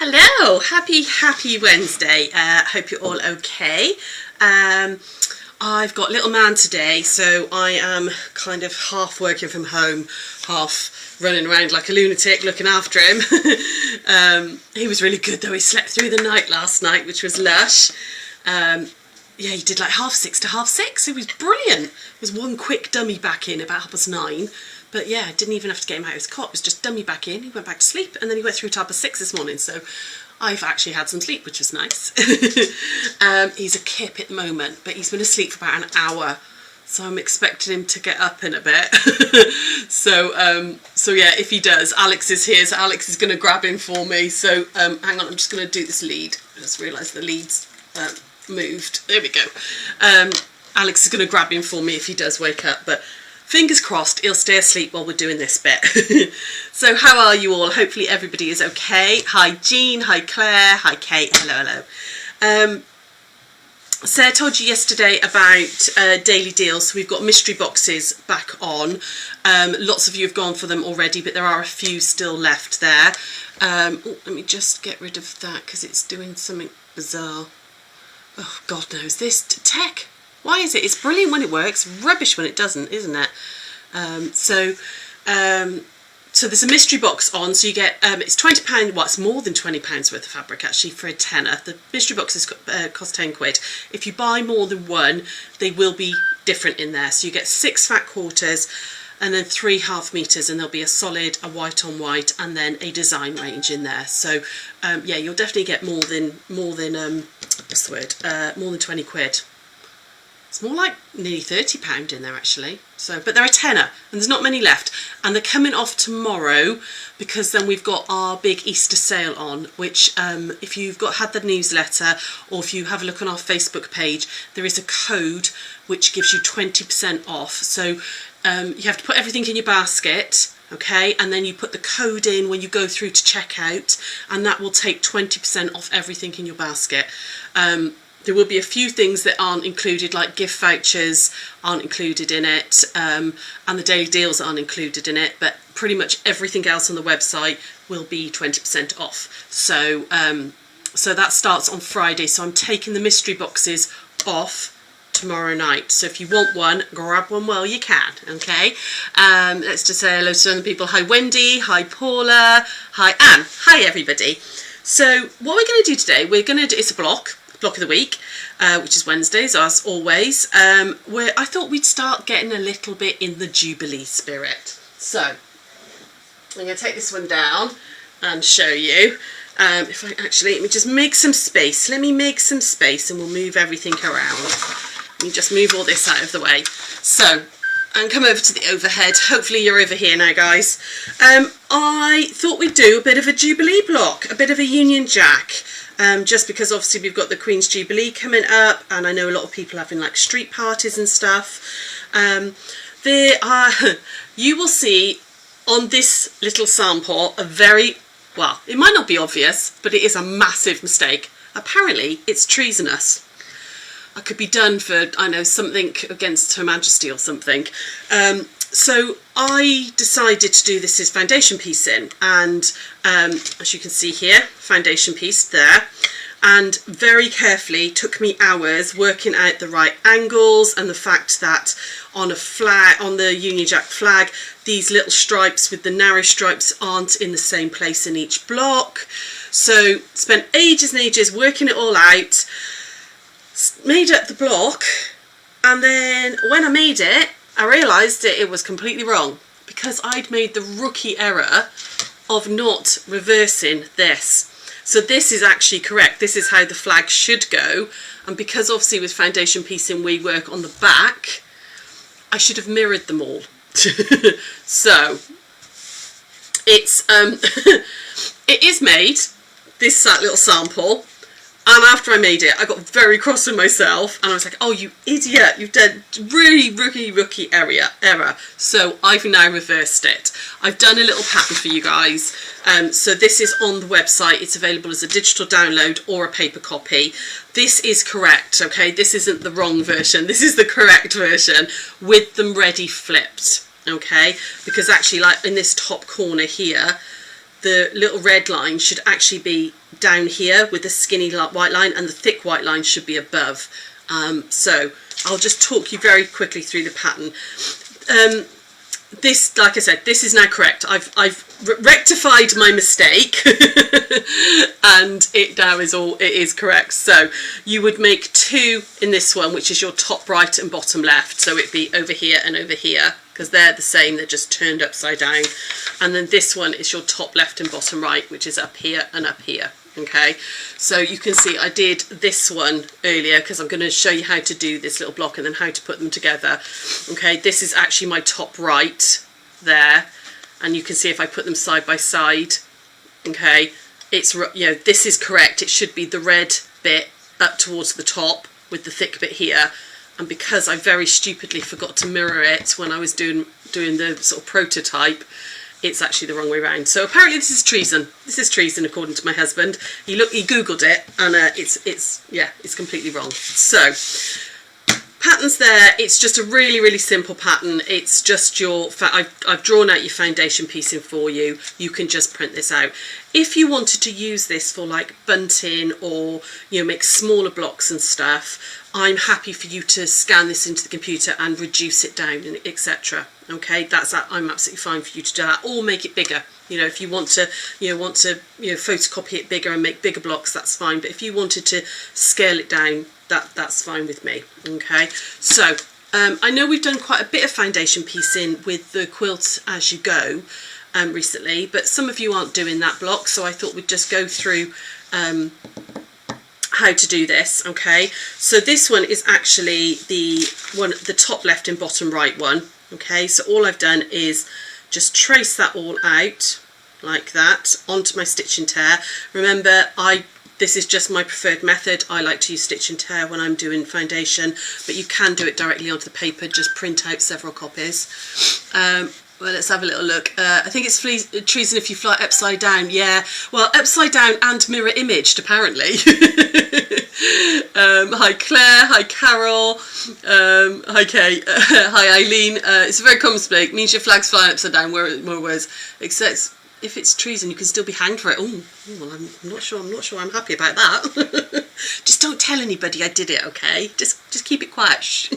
Hello, happy Wednesday. Hope you're all okay. I've got little man today, so I am kind of half working from home, half running around like a lunatic looking after him. He was really good though. He slept through the night last night, which was lush. Yeah, he did like 6:30 to 6:30. It was brilliant. There was one quick dummy back in about 9:30. But yeah, I didn't even have to get him out of his cot. It was just dummy back in. He went back to sleep, and then he went through to 6:30 this morning. So I've actually had some sleep, which was nice. He's a kip at the moment, but he's been asleep for about an hour. So I'm expecting him to get up in a bit. So yeah, if he does, Alex is here. So Alex is going to grab him for me. So hang on, I'm just going to do this lead. I just realised the lead's moved. There we go. Alex is going to grab him for me if he does wake up. But fingers crossed he'll stay asleep while we're doing this bit. So how are you all? Hopefully everybody is okay. Hi Jean, hi Claire, hi Kate, hello. Sarah told you yesterday about daily deals. So we've got mystery boxes back on. Lots of you have gone for them already, but there are a few still left there. Let me just get rid of that because it's doing something bizarre. Oh, God knows. This tech. Why is it? It's brilliant when it works, rubbish when it doesn't, isn't it? So there's a mystery box on, so you get, it's £20, well, it's more than £20 worth of fabric actually for a tenner. The mystery boxes cost £10. If you buy more than one, they will be different in there. So you get 6 fat quarters and then 3 half meters, and there'll be a solid, a white on white, and then a design range in there. So yeah, you'll definitely get more than what's the word? More than £20. It's more like nearly £30 in there actually. So, but they're a tenner and there's not many left, and they're coming off tomorrow because then we've got our big Easter sale on, which if you've had the newsletter or if you have a look on our Facebook page, there is a code which gives you 20% off. So you have to put everything in your basket, okay, and then you put the code in when you go through to checkout, and that will take 20% off everything in your basket. There will be a few things that aren't included, like gift vouchers aren't included in it, and the daily deals aren't included in it, but pretty much everything else on the website will be 20% off. So so that starts on Friday. So I'm taking the mystery boxes off tomorrow night. So if you want one, grab one while you can, okay? Let's just say hello to some people. Hi Wendy, hi Paula, hi Anne, hi everybody. So what we're going to do today, it's a block of the week, which is Wednesdays as always, where I thought we'd start getting a little bit in the Jubilee spirit. So I'm going to take this one down and show you. If I actually, let me just make some space. Let me make some space and we'll move everything around. Let me just move all this out of the way. So, and come over to the overhead. Hopefully you're over here now, guys. I thought we'd do a bit of a Jubilee block, a bit of a Union Jack. Just because obviously we've got the Queen's Jubilee coming up, and I know a lot of people having like street parties and stuff. You will see on this little sample a very, well, it might not be obvious, but it is a massive mistake. Apparently it's treasonous. I could be done for, I know, something against Her Majesty or something. So I decided to do this as foundation piece in, and as you can see here, foundation piece there, and very carefully took me hours working out the right angles and the fact that on a flag, on the Union Jack flag, these little stripes with the narrow stripes aren't in the same place in each block. So spent ages and ages working it all out, made up the block, and then when I made it, I realised that it was completely wrong because I'd made the rookie error of not reversing this. So this is actually correct. This is how the flag should go. And because obviously with foundation piecing we work on the back, I should have mirrored them all. So it's it is made, this little sample. And after I made it, I got very cross with myself, and I was like, oh, you idiot, you've done really rookie error. So I've now reversed it. I've done a little pattern for you guys. So this is on the website. It's available as a digital download or a paper copy. This is correct, okay? This isn't the wrong version. This is the correct version with them ready flipped, okay? Because actually, like in this top corner here, the little red line should actually be down here with the skinny white line, and the thick white line should be above. So I'll just talk you very quickly through the pattern. This, like I said, this is now correct. I've rectified my mistake and it now is correct. So you would make 2 in this one, which is your top right and bottom left. So it'd be over here and over here, because they're the same, they're just turned upside down. And then this one is your top left and bottom right, which is up here and up here. Okay, so you can see I did this one earlier because I'm going to show you how to do this little block and then how to put them together. Okay, this is actually my top right there, and you can see if I put them side by side, okay, it's, you know, this is correct. It should be the red bit up towards the top with the thick bit here, and because I very stupidly forgot to mirror it when I was doing the sort of prototype, it's actually the wrong way around. So apparently this is treason. This is treason according to my husband. He googled it, and it's completely wrong. So patterns there. It's just a really simple pattern. It's just I've drawn out your foundation piece in for you. You can just print this out. If you wanted to use this for like bunting or, you know, make smaller blocks and stuff, I'm happy for you to scan this into the computer and reduce it down, and etc. Okay, I'm absolutely fine for you to do that, or make it bigger. You know, if you want to photocopy it bigger and make bigger blocks, that's fine. But if you wanted to scale it down, that's fine with me. Okay, so I know we've done quite a bit of foundation piecing with the Quilt As You Go recently, but some of you aren't doing that block, so I thought we'd just go through how to do this. Okay, so this one is actually the top left and bottom right one. Okay, so all I've done is just trace that all out like that onto my stitch and tear. Remember, this is just my preferred method. I like to use stitch and tear when I'm doing foundation, but you can do it directly onto the paper. Just print out several copies. Well, let's have a little look. I think it's treason if you fly upside down. Yeah, well, upside down and mirror imaged, apparently. Hi Claire, hi Carol, hi Kate, hi Eileen. It's a very common mistake. Means your flag's flying upside down, whereas except if it's treason, you can still be hanged for it. Oh, well, I'm not sure I'm happy about that. Just don't tell anybody I did it, okay? Just keep it quiet. Shh.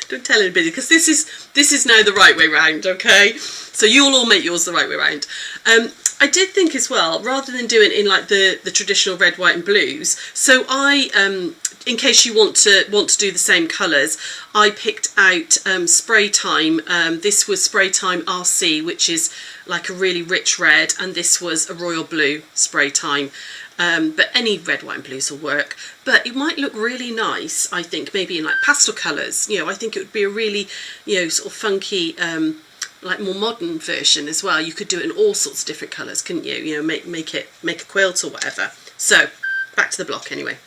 Don't tell anybody, because this is now the right way round, okay? So you'll all make yours the right way round. I did think as well, rather than doing it in like the traditional red, white and blues, so I, in case you want to do the same colours, I picked out Spray Time. This was Spray Time RC, which is like a really rich red, and this was a royal blue Spray Time. But any red, white and blues will work. But it might look really nice, I think, maybe in like pastel colours. You know, I think it would be a really, you know, sort of funky, like more modern version as well. You could do it in all sorts of different colours, couldn't you? You know, make a quilt or whatever. So back to the block anyway.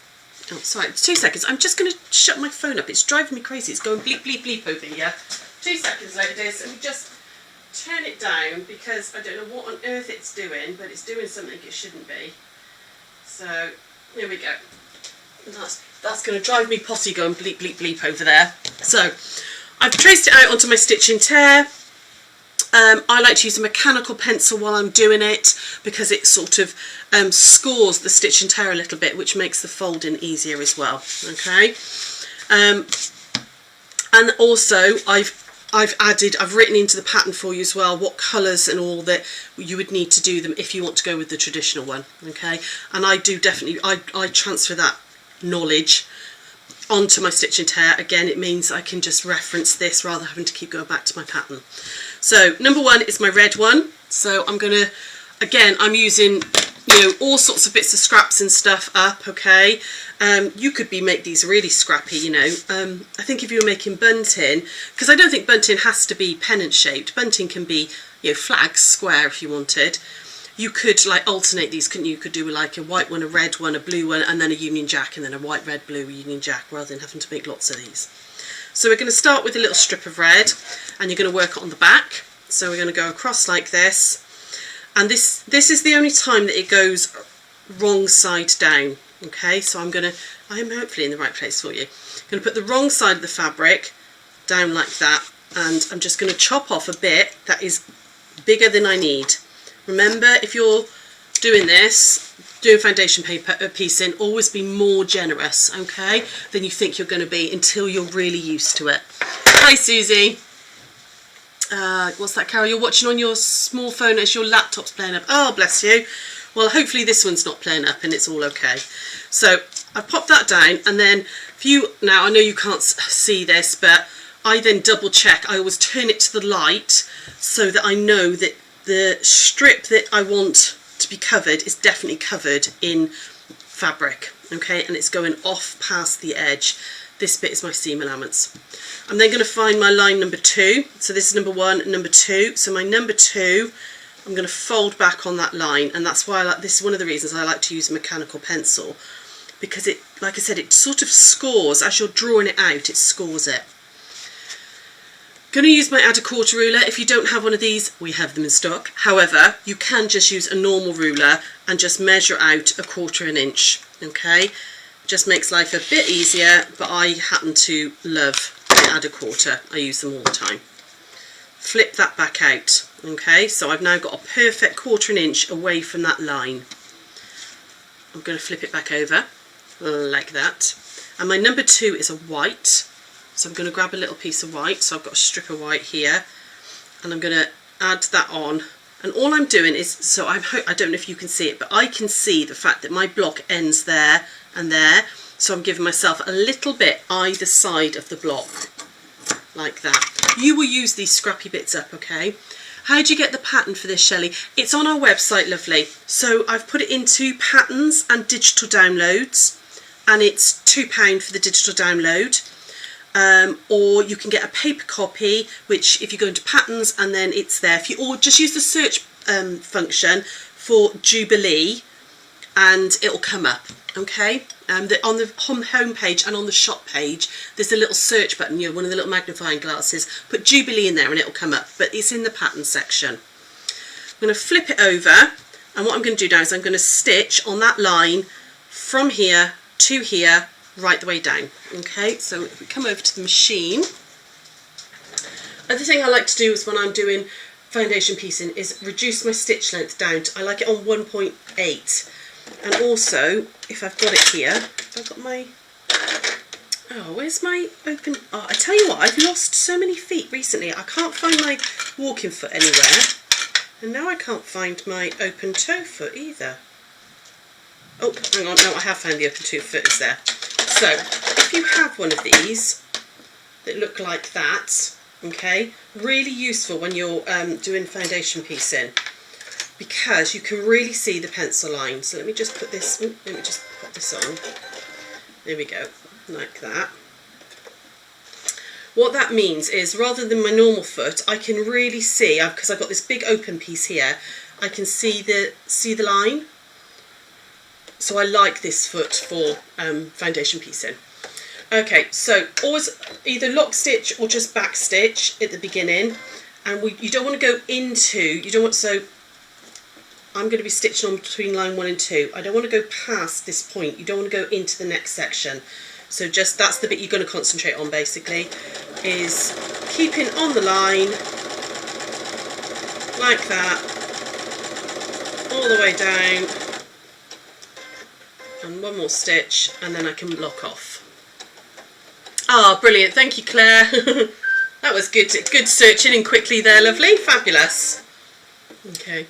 Oh, sorry, 2 seconds. I'm just going to shut my phone up. It's driving me crazy. It's going bleep, bleep, bleep over here. 2 seconds, ladies. And just turn it down because I don't know what on earth it's doing, but it's doing something it shouldn't be. So here we go. That's going to drive me potty going bleep, bleep, bleep over there. So I've traced it out onto my stitch and tear. I like to use a mechanical pencil while I'm doing it because it sort of scores the stitch and tear a little bit, which makes the folding easier as well. Okay, and also I've written into the pattern for you as well what colours and all that you would need to do them if you want to go with the traditional one. Okay, and I do definitely I transfer that knowledge onto my stitch and tear. Again, it means I can just reference this rather than having to keep going back to my pattern. So number one is my red one. So I'm gonna, again, I'm using, you know, all sorts of bits of scraps and stuff up. Okay, you could make these really scrappy, you know. I think if you were making bunting, because I don't think bunting has to be pennant shaped. Bunting can be, you know, flags, square if you wanted. You could like alternate these, couldn't you? You could do like a white one, a red one, a blue one, and then a Union Jack, and then a white, red, blue Union Jack, rather than having to make lots of these. So we're going to start with a little strip of red, and you're going to work it on the back. So we're going to go across like this, and this is the only time that it goes wrong side down. Okay, so I'm hopefully in the right place for you. I'm going to put the wrong side of the fabric down like that, and I'm just going to chop off a bit that is bigger than I need. Remember, if you're doing this, doing foundation piecing, always be more generous, okay, than you think you're going to be until you're really used to it. Hi, Susie. What's that, Carol? You're watching on your small phone as your laptop's playing up. Oh, bless you. Well, hopefully this one's not playing up and it's all okay. So I've popped that down, and then now I know you can't see this, but I then double check. I always turn it to the light so that I know that the strip that I want to be covered is definitely covered in fabric, okay, and it's going off past the edge. This bit is my seam allowance. I'm then going to find my line number 2. So this is number 1 and number 2. So my number 2, I'm going to fold back on that line, and that's why this is one of the reasons I like to use a mechanical pencil, because it, like I said, it sort of scores as you're drawing it out. It scores it. Going to use my add a quarter ruler. If you don't have one of these, we have them in stock. However, you can just use a normal ruler and just measure out 1/4 inch. Okay, just makes life a bit easier, but I happen to love the add a quarter. I use them all the time. Flip that back out. Okay, so I've now got a perfect 1/4 inch away from that line. I'm going to flip it back over like that, and my number 2 is a white. So I'm going to grab a little piece of white, so I've got a strip of white here, and I'm going to add that on. And all I'm doing is, so I don't know if you can see it, but I can see the fact that my block ends there and there, so I'm giving myself a little bit either side of the block, like that. You will use these scrappy bits up, okay? How do you get the pattern for this, Shelley? It's on our website, lovely. So I've put it into patterns and digital downloads, and it's £2 for the digital download. Or you can get a paper copy, which if you go into patterns and then it's there. Or just use the search function for Jubilee and it'll come up, okay? On the home page and on the shop page, there's a little search button, one of the little magnifying glasses. Put Jubilee in there and it'll come up, but it's in the pattern section. I'm going to flip it over, and what I'm going to do now is I'm going to stitch on that line from here to here, right the way down. Okay, so if we come over to the machine, other thing I like to do is when I'm doing foundation piecing is reduce my stitch length down to, I like it on 1.8, and also if I've got it here, if I've got my, oh, where's my open, oh, I tell you what, I've lost so many feet recently. I can't find my walking foot anywhere, and now I can't find my open toe foot either. Oh, hang on, no, I have found the open toe foot, is there. So, if you have one of these that look like that, okay, really useful when you're doing foundation piecing, because you can really see the pencil line. So let me just put this, let me just put this on. There we go, like that. What that means is, rather than my normal foot, I can really see, because I've got this big open piece here, I can see the line. So I like this foot for foundation piecing. Okay, so always either lock stitch or just back stitch at the beginning, and you don't want to go into, you don't want, so I'm going to be stitching on between line 1 and 2. I don't want to go past this point. You don't want to go into the next section. So just, that's the bit you're going to concentrate on basically, is keeping on the line like that all the way down. And one more stitch, and then I can block off. Ah, brilliant. Thank you, Claire. That was good. Good searching in quickly there, lovely. Fabulous. Okay.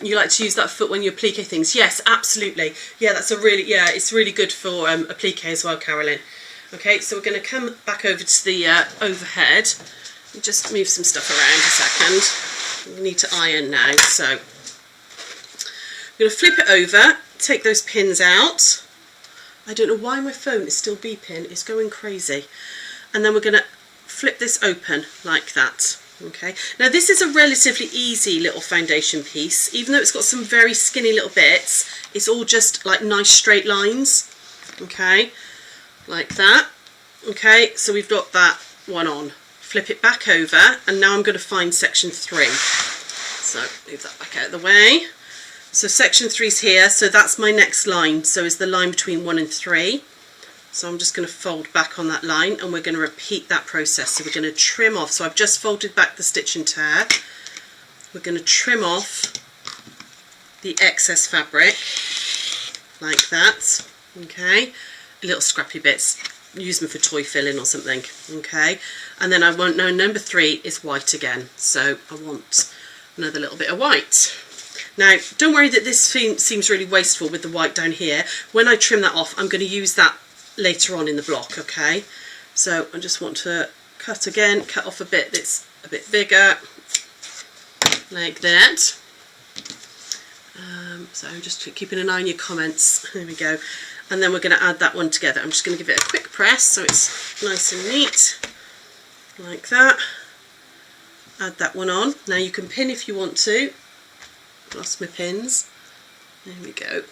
You like to use that foot when you applique things? Yes, absolutely. Yeah, that's it's really good for applique as well, Carolyn. Okay, so we're going to come back over to the overhead. Just move some stuff around a second. We need to iron now, so I'm going to flip it over. Take those pins out. I don't know why my phone is still beeping, it's going crazy. And then we're going to flip this open like that. Okay, now this is a relatively easy little foundation piece, even though it's got some very skinny little bits. It's all just like nice straight lines. Okay, like that. Okay, so we've got that one on. Flip it back over, and now I'm going to find section 3. So move that back out of the way. So section 3's here, so that's my next line, so is the line between 1 and 3. So I'm just going to fold back on that line, and we're going to repeat that process. So we're going to trim off, so I've just folded back the stitch and tear. We're going to trim off the excess fabric like that. Okay, little scrappy bits, use them for toy filling or something. Okay, and then I want, now number 3 is white again, so I want another little bit of white. Now don't worry that this seems really wasteful with the white down here. When I trim that off, I'm going to use that later on in the block. Okay, so I just want to cut off a bit that's a bit bigger like that. So I'm just keeping an eye on your comments. There we go. And then we're going to add that one together. I'm just going to give it a quick press so it's nice and neat like that. Add that one on. Now you can pin if you want to. Lost my pins. There we go.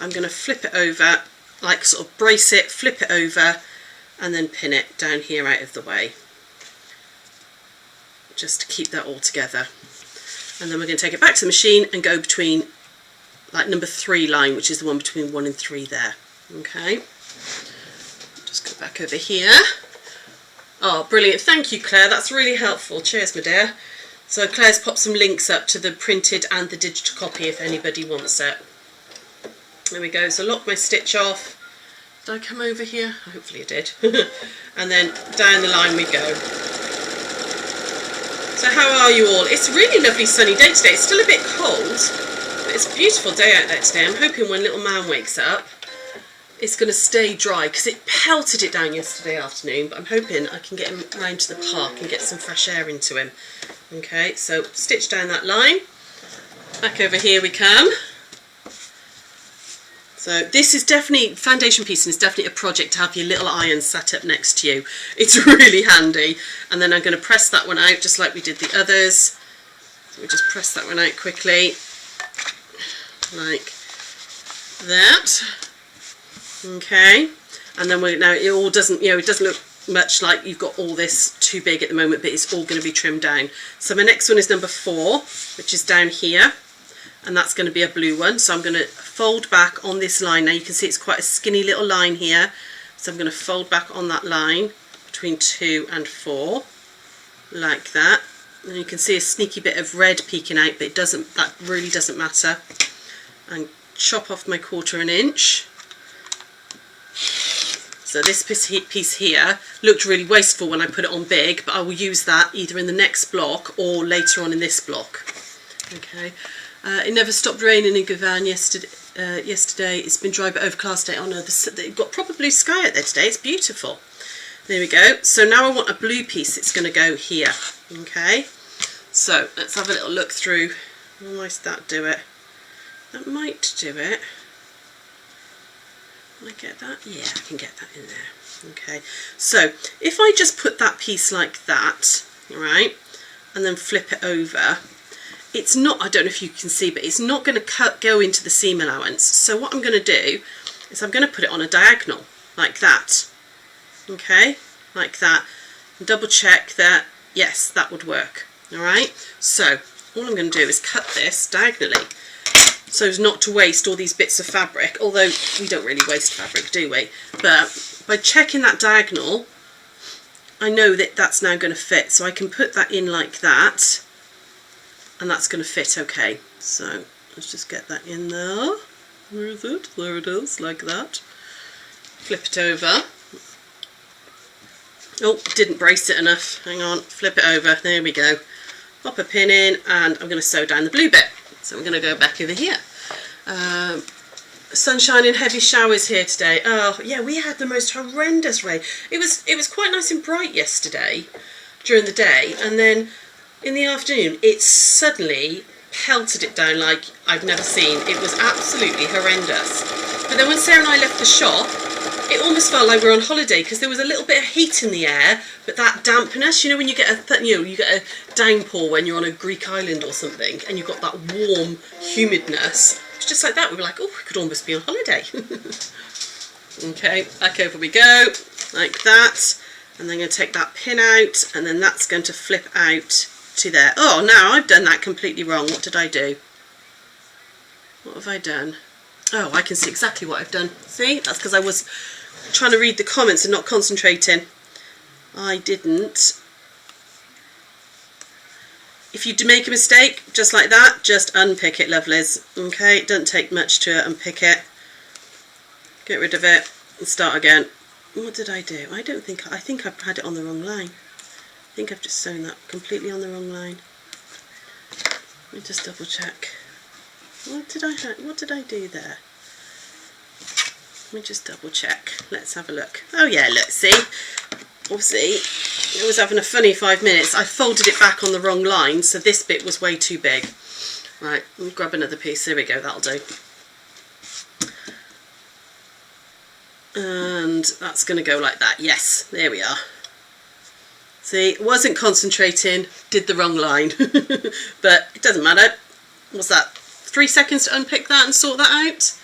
I'm going to flip it over, like sort of brace it, flip it over, and then pin it down here out of the way, just to keep that all together. And then we're going to take it back to the machine and go between, like, number 3 line, which is the one between 1 and 3 there. Okay, just go back over here. Oh, brilliant. Thank you, Claire. That's really helpful. Cheers, my dear. So Claire's popped some links up to the printed and the digital copy if anybody wants it. There we go. So lock my stitch off. Did I come over here? Hopefully I did. And then down the line we go. So how are you all? It's a really lovely sunny day today. It's still a bit cold, but it's a beautiful day out there today. I'm hoping when little man wakes up, it's going to stay dry, because it pelted it down yesterday afternoon, but I'm hoping I can get him round to the park and get some fresh air into him. Okay, so stitch down that line. Back over here we come. So this is definitely, foundation piecing is definitely a project to have your little iron sat up next to you. It's really handy. And then I'm going to press that one out just like we did the others. So we just press that one out quickly, like that. Okay, and then now it all doesn't, it doesn't look much like you've got all this too big at the moment, but it's all going to be trimmed down. So my next one is number 4, which is down here, and that's going to be a blue one. So I'm going to fold back on this line. Now you can see it's quite a skinny little line here, so I'm going to fold back on that line between 2 and 4 like that. And you can see a sneaky bit of red peeking out, but that really doesn't matter. And chop off my 1/4 inch. So this piece here looked really wasteful when I put it on big, but I will use that either in the next block or later on in this block. Okay, it never stopped raining in Gavan yesterday. It's been dry but overcast day. Oh no, they've got proper blue sky out there today. It's beautiful. There we go. So now I want a blue piece. It's going to go here. Okay, so let's have a little look through. How might that do it? That might do it. Can I get that? Yeah, I can get that in there. Okay, so if I just put that piece like that, right, and then flip it over, it's not, I don't know if you can see, but it's not going to go into the seam allowance. So what I'm going to do is I'm going to put it on a diagonal like that. Okay, like that, and double check that, yes, that would work. All right, so all I'm going to do is cut this diagonally, so as not to waste all these bits of fabric, although we don't really waste fabric, do we? But by checking that diagonal, I know that that's now going to fit, so I can put that in like that, and that's going to fit okay. So let's just get that in there. Where is it? There it is, like that. Flip it over. Oh, didn't brace it enough. Hang on, flip it over. There we go. Pop a pin in, and I'm going to sew down the blue bit. So we're going to go back over here. Sunshine and heavy showers here today. Oh yeah, we had the most horrendous rain. It was quite nice and bright yesterday during the day, and then in the afternoon it suddenly pelted it down like I've never seen. It was absolutely horrendous. But then when Sarah and I left the shop, it almost felt like we were on holiday, because there was a little bit of heat in the air, but that dampness, when you get you get a downpour when you're on a Greek island or something, and you've got that warm humidness. It's just like that. We were like, oh, we could almost be on holiday. Okay, back over we go, like that, and then I'm going to take that pin out, and then that's going to flip out to there. Oh, now I've done that completely wrong. What did I do? What have I done? Oh, I can see exactly what I've done. See, that's because I was trying to read the comments and not concentrating. I didn't if you do make a mistake, just like that, just unpick it, lovelies. Okay, it doesn't take much to unpick it. Get rid of it and start again. What did I do? I think I've had it on the wrong line. I think I've just sewn that completely on the wrong line. Let me just double check. What did I do there? Let me just double check. Let's have a look. Oh yeah, look, see? Obviously, I was having a funny 5 minutes. I folded it back on the wrong line, so this bit was way too big. Right, let me grab another piece. There we go, that'll do. And that's going to go like that. Yes, there we are. See, wasn't concentrating, did the wrong line. But it doesn't matter. What's that? 3 seconds to unpick that and sort that out?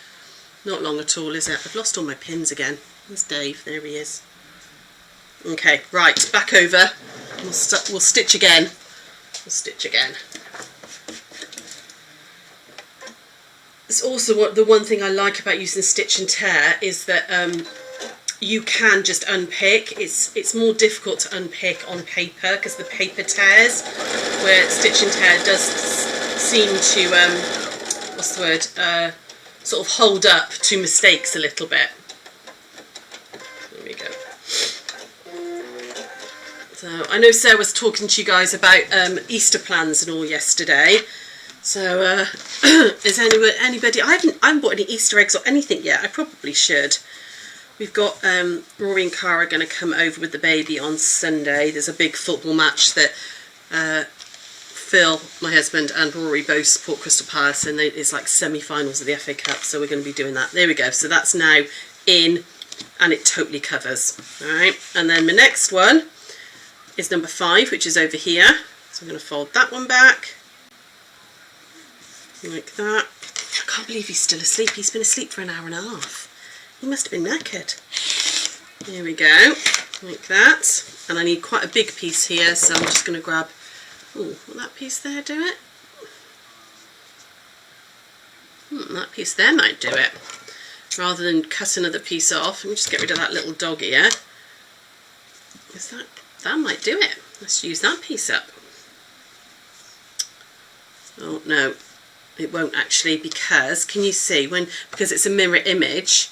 Not long at all, is it? I've lost all my pins again. There's Dave, there he is. Okay, right, back over. We'll stitch again. We'll stitch again. It's also the one thing I like about using stitch and tear is that you can just unpick. It's more difficult to unpick on paper because the paper tears, where stitch and tear does seem to what's the word, sort of hold up to mistakes a little bit. There we go. So I know Sarah was talking to you guys about Easter plans and all yesterday. So is anybody? I haven't bought any Easter eggs or anything yet. I probably should. We've got Rory and Cara going to come over with the baby on Sunday. There's a big football match that Phil, my husband, and Rory both support Crystal Palace, and it's like semi-finals of the FA Cup, so we're going to be doing that. There we go. So that's now in, and it totally covers. All right, and then the next one is number 5, which is over here. So I'm going to fold that one back like that. I can't believe he's still asleep. He's been asleep for an hour and a half. He must have been knackered. There we go, like that. And I need quite a big piece here, so I'm just going to grab, will that piece there do it? That piece there might do it. Rather than cut another piece off, let me just get rid of that little dog here. That might do it. Let's use that piece up. Oh no, it won't actually, because can you see because it's a mirror image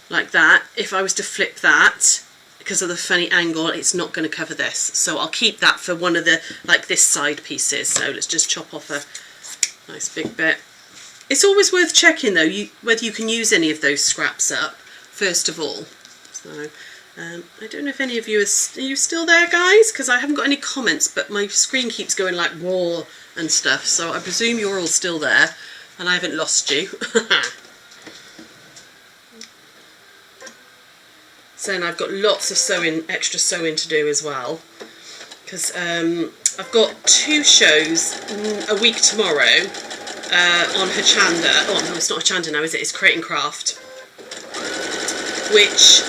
like that, if I was to flip that because of the funny angle, it's not going to cover this, so I'll keep that for one of the this side pieces. So let's just chop off a nice big bit. It's always worth checking though whether you can use any of those scraps up first of all. So I don't know if any of you are you still there, guys, because I haven't got any comments, but my screen keeps going like raw and stuff, so I presume you're all still there and I haven't lost you. So then I've got lots of extra sewing to do as well, because I've got 2 shows a week tomorrow on Hochanda. Oh no, it's not Hochanda now, is it? It's Create and Craft, which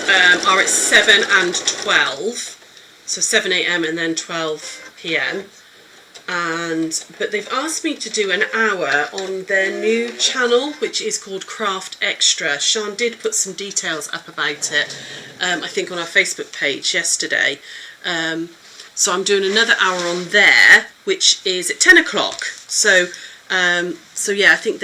are at 7 and 12, so 7 AM and then 12 PM. But they've asked me to do an hour on their new channel, which is called Craft Extra. Sean did put some details up about it, I think on our Facebook page yesterday. So I'm doing another hour on there, which is at 10 o'clock. So yeah, I think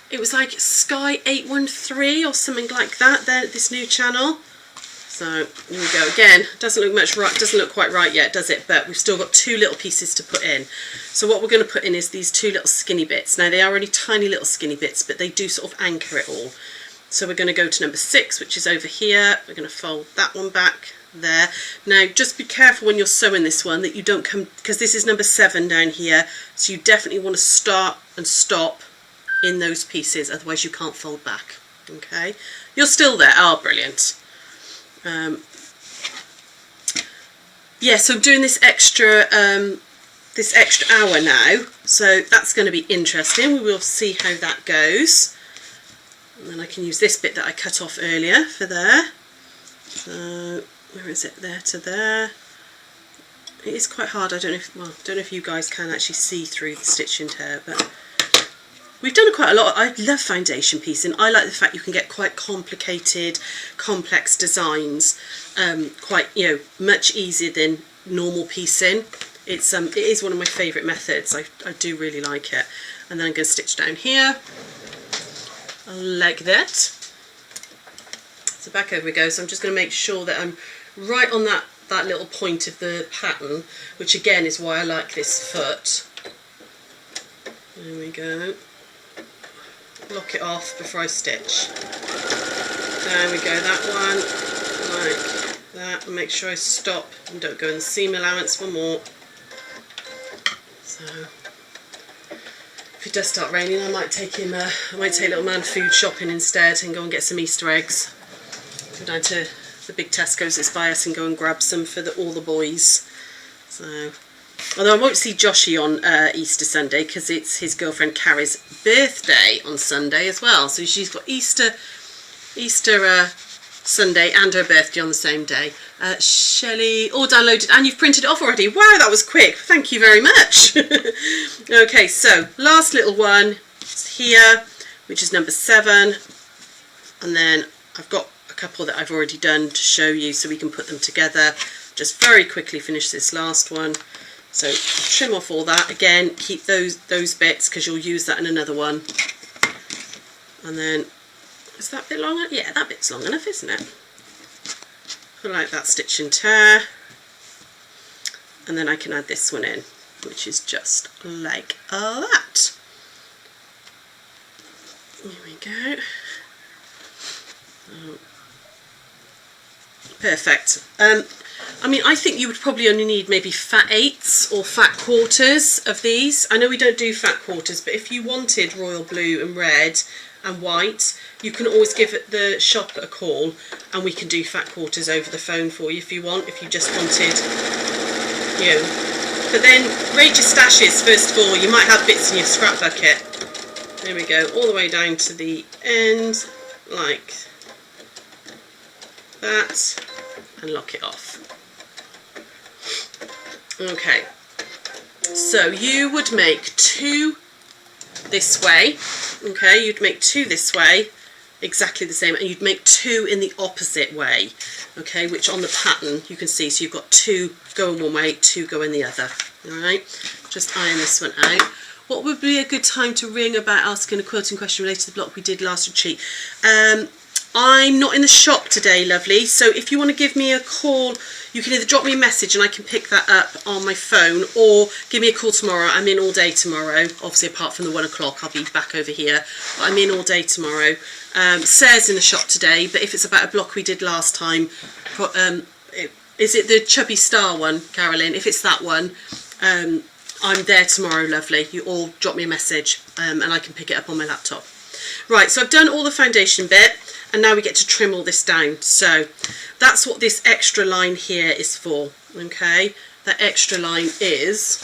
it was like Sky 813 or something like that, this new channel. So here we go again. Doesn't look quite right yet, does it? But we've still got 2 little pieces to put in. So what we're going to put in is these 2 little skinny bits. Now they are only tiny little skinny bits, but they do sort of anchor it all. So we're going to go to number 6, which is over here. We're going to fold that one back there. Now just be careful when you're sewing this one that you don't come, because this is number 7 down here. So you definitely want to start and stop in those pieces, otherwise you can't fold back. Okay, you're still there. Oh, brilliant. Yeah, so I'm doing this extra hour now, so that's going to be interesting. We will see how that goes, and then I can use this bit that I cut off earlier for there. So where is it? There to there. It is quite hard. I don't know if you guys can actually see through the stitch and tear, but we've done quite a lot. I love foundation piecing. I like the fact you can get quite complicated, complex designs quite, much easier than normal piecing. It is one of my favourite methods. I do really like it. And then I'm going to stitch down here like that. So back over we go. So I'm just going to make sure that I'm right on that little point of the pattern, which again is why I like this foot. There we go. Lock it off before I stitch. There we go, that one, like that. And make sure I stop and don't go in the seam allowance for more. So if it does start raining, I might take little man food shopping instead and go and get some Easter eggs. Go down to the big Tesco's that's by us and go and grab some for all the boys. So, although I won't see Joshy on Easter Sunday because it's his girlfriend Carrie's birthday on Sunday as well. So she's got Easter Sunday and her birthday on the same day. Shelley, all downloaded, and you've printed it off already. Wow, that was quick. Thank you very much. Okay, so last little one is here, which is number 7. And then I've got a couple that I've already done to show you so we can put them together. Just very quickly finish this last one. So trim off all that. Again, keep those bits because you'll use that in another one. And then, is that bit long? Yeah, that bit's long enough, isn't it? I like that stitch and tear. And then I can add this one in, which is just like that. Here we go. Oh. Perfect. I mean, I think you would probably only need maybe fat 8ths or fat quarters of these. I know we don't do fat quarters, but if you wanted royal blue and red and white, you can always give the shop a call and we can do fat quarters over the phone for you if you want, if you just wanted, you know. But then rate your stashes first of all. You might have bits in your scrap bucket. There we go, all the way down to the end, like that, and lock it off. Okay, so you would make 2 this way, okay, you'd make 2 this way, exactly the same, and you'd make 2 in the opposite way, okay, which on the pattern you can see, so you've got 2 going one way, 2 going the other. Alright, just iron this one out. What would be a good time to ring about asking a quilting question related to the block we did last retreat? I'm not in the shop today, lovely, so if you want to give me a call, you can either drop me a message and I can pick that up on my phone, or give me a call tomorrow. I'm in all day tomorrow, obviously apart from the 1 o'clock, I'll be back over here, but I'm in all day tomorrow. Sarah's in the shop today, but if it's about a block we did last time, is it the Chubby Star one, Carolyn? If it's that one, I'm there tomorrow, lovely. You all drop me a message and I can pick it up on my laptop. Right, so I've done all the foundation bit, and now we get to trim all this down. So that's what this extra line here is for, okay? That extra line is,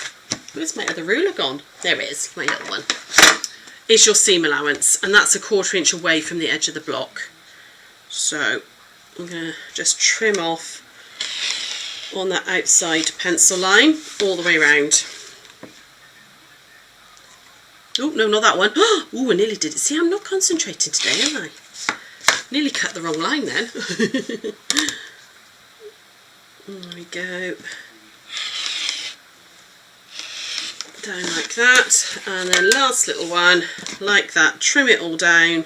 where's my other ruler gone? There it is, my little one. Is your seam allowance, and that's a 1/4 inch away from the edge of the block. So I'm going to just trim off on that outside pencil line all the way around. Oh, no, not that one. Oh, I nearly did it. See, I'm not concentrating today, am I? Nearly cut the wrong line then. There we go. Down like that. And then last little one, like that. Trim it all down.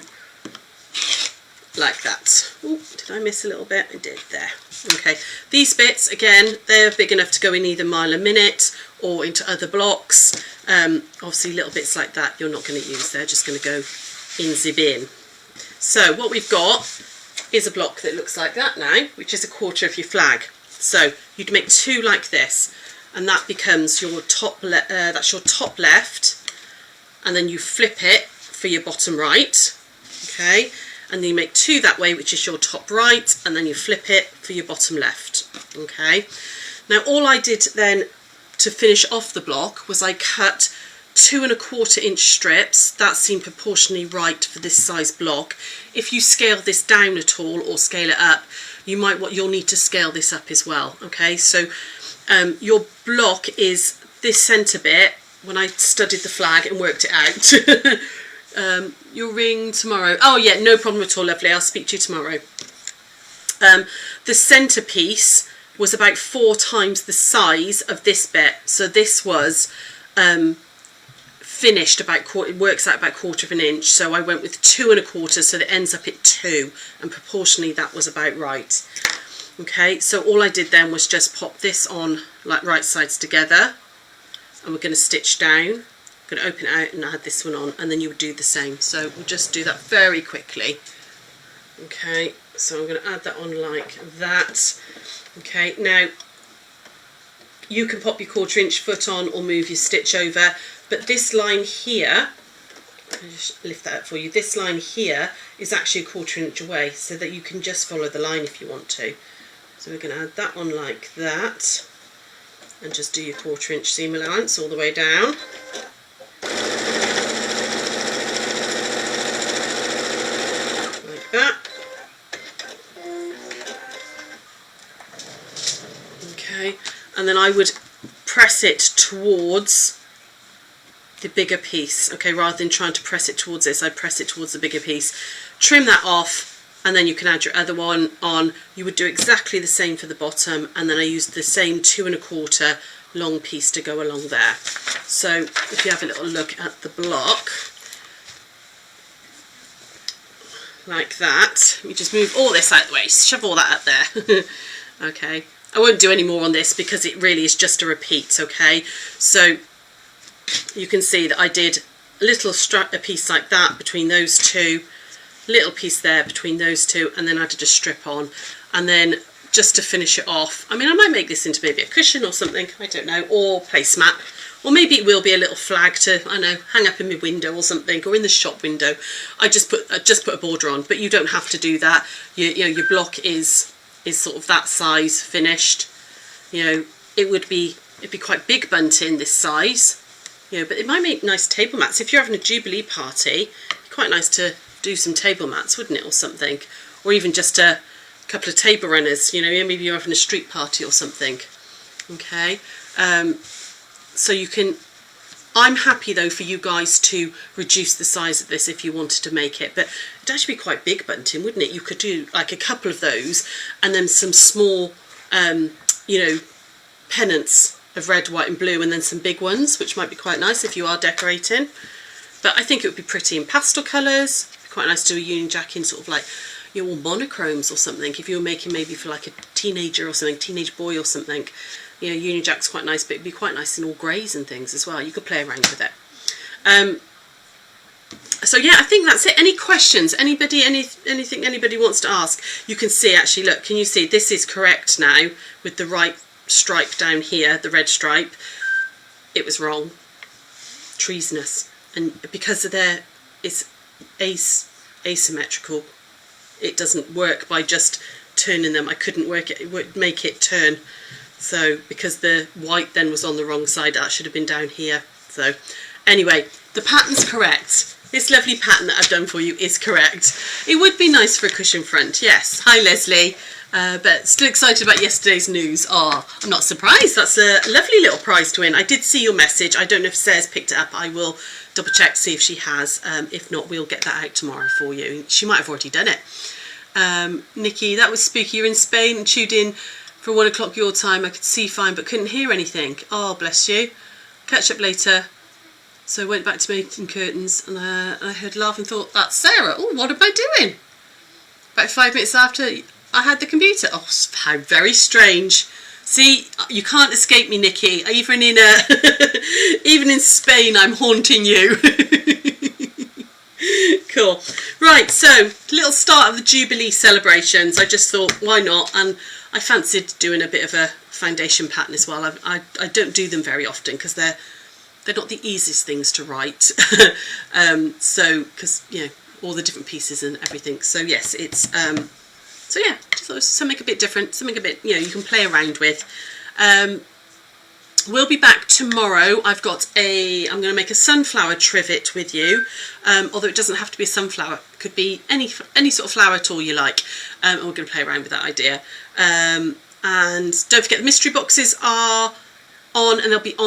Like that. Oh, did I miss a little bit? I did there. Okay. These bits, again, they're big enough to go in either mile a minute or into other blocks. Obviously little bits like that you're not going to use, they're just going to go in the bin. So what we've got is a block that looks like that now, which is a 1/4 of your flag. So you'd make 2 like this, and that becomes your top that's your top left, and then you flip it for your bottom right, okay, and then you make 2 that way, which is your top right, and then you flip it for your bottom left, okay. Now all I did then to finish off the block was I cut 2 1/4 inch strips. That seemed proportionally right for this size block. If you scale this down at all or scale it up, you'll need to scale this up as well, okay. So your block is this centre bit. When I studied the flag and worked it out. You'll ring tomorrow. Oh yeah, no problem at all, lovely, I'll speak to you tomorrow. The centre piece was about 4 times the size of this bit. So this was finished about it works out about 1/4 of an inch. So I went with 2 1/4, so that ends up at 2, and proportionally that was about right. Okay, so all I did then was just pop this on like right sides together, and we're going to stitch down. I'm going to open it out and add this one on, and then you would do the same. So we'll just do that very quickly. Okay, so I'm going to add that on like that. Okay, now you can pop your 1/4 inch foot on or move your stitch over, but this line here, I'll just lift that up for you, this line here is actually a 1/4 inch away, so that you can just follow the line if you want to. So we're going to add that on like that, and just do your 1/4 inch seam allowance all the way down. Like that. Okay, and then I would press it towards the bigger piece. Okay, rather than trying to press it towards this, I press it towards the bigger piece. Trim that off, and then you can add your other one on. You would do exactly the same for the bottom, and then I used the same 2 1/4 long piece to go along there. So if you have a little look at the block, like that, you just move all this out of the way, shove all that up there. Okay, I won't do any more on this because it really is just a repeat. Okay, so you can see that I did a piece like that between those two, little piece there between those two, and then added a strip on. And then just to finish it off, I mean, I might make this into maybe a cushion or something, I don't know, or placemat, or maybe it will be a little flag to, I don't know, hang up in my window or something, or in the shop window. I just put a border on, but you don't have to do that. You know, your block is sort of that size finished. You know, it'd be quite big bunting this size. You know, but it might make nice table mats. If you're having a Jubilee party, quite nice to do some table mats, wouldn't it, or something? Or even just a couple of table runners, you know, maybe you're having a street party or something. Okay, so you can, I'm happy though for you guys to reduce the size of this if you wanted to make it, but it'd actually be quite big bunting, wouldn't it? You could do like a couple of those, and then some small, you know, pennants of red, white and blue, and then some big ones, which might be quite nice if you are decorating. But I think it would be pretty in pastel colours. Quite nice to do a Union Jack in sort of like, you know, all monochromes or something. If you were making maybe for like a teenager or something, teenage boy or something, you know, Union Jack's quite nice, but it'd be quite nice in all greys and things as well. You could play around with it. So yeah, I think that's it. Any questions? Anybody, anything anybody wants to ask? You can see, actually, look, can you see this is correct now with the right stripe down here, the red stripe. It was wrong. Treasonous. And because of there, it's asymmetrical. It doesn't work by just turning them. I couldn't work it, it would make it turn. So because the white then was on the wrong side, that should have been down here. So anyway, the pattern's correct. This lovely pattern that I've done for you is correct. It would be nice for a cushion front, yes. Hi Leslie, but still excited about yesterday's news. Oh, I'm not surprised. That's a lovely little prize to win. I did see your message. I don't know if Sarah's picked it up. I will double check to see if she has. If not, we'll get that out tomorrow for you. She might have already done it. Nikki, that was spooky. You're in Spain and tuned in for 1 o'clock your time. I could see fine but couldn't hear anything. Oh, bless you. Catch up later. So I went back to making curtains, and I heard a laugh and thought, that's Sarah. Oh, what am I doing? About 5 minutes after I had the computer. Oh, how very strange. See, you can't escape me, Nikki. Even in even in Spain, I'm haunting you. Cool. Right, so little start of the Jubilee celebrations. I just thought, why not? And I fancied doing a bit of a foundation pattern as well. I don't do them very often because they're not the easiest things to write. So because, you know, all the different pieces and everything. So yes, it's so yeah, just thought it was something a bit different, something a bit, you know, you can play around with. We'll be back tomorrow. I'm going to make a sunflower trivet with you, although it doesn't have to be a sunflower. It could be any sort of flower at all you like. And we're going to play around with that idea. And don't forget, the mystery boxes are on, and they'll be on